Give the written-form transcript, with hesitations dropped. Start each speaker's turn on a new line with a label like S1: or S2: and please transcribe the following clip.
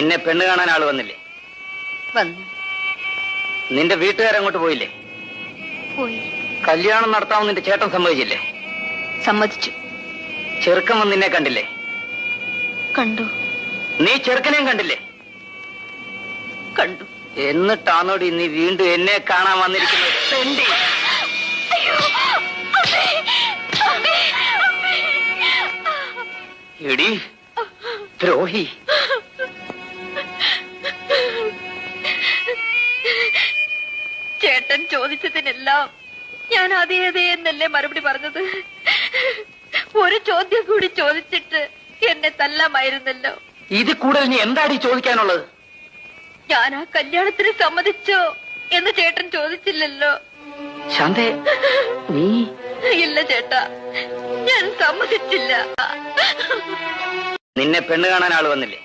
S1: നിന്നെ പെണ്ണ് കാണാൻ ആള് വന്നില്ലേ?
S2: വന്നു.
S1: നിന്റെ വീട്ടുകാരങ്ങോട്ട് പോയില്ലേ?
S2: പോയി.
S1: കല്യാണം നടത്താമെന്ന് നിന്റെ ചേട്ടൻ സമ്മതിച്ചില്ലേ?
S2: സമ്മതിച്ചു.
S1: ചെറുക്കൻ വന്ന് നിന്നെ കണ്ടില്ലേ?
S2: കണ്ടു.
S1: നീ ചെറുക്കനെയും കണ്ടില്ലേ?
S2: കണ്ടു.
S1: എന്നിട്ടാണോടി നീ വീണ്ടും എന്നെ കാണാൻ വന്നിരിക്കുന്നത്? തെണ്ടി. എടി ദ്രോഹി.
S2: ചേട്ടൻ ചോദിച്ചതിനെല്ലാം ഞാൻ അതേ എന്നല്ലേ മറുപടി പറഞ്ഞത്. ഒരു ചോദ്യം കൂടി ചോദിച്ചിട്ട് എന്നെ തല്ലാമായിരുന്നല്ലോ.
S1: ഇത് കൂടുതൽ നീ എന്താടി ചോദിക്കാനുള്ളത്?
S2: ഞാൻ ആ കല്യാണത്തിന് സമ്മതിച്ചോ എന്ന് ചേട്ടൻ ചോദിച്ചില്ലല്ലോ.
S1: ശാന്തേ, നീ?
S2: ഇല്ല ചേട്ടാ, ഞാൻ സമ്മതിച്ചില്ല.
S1: നിന്നെ പെണ്ണ് കാണാൻ ആള് വന്നില്ലേ?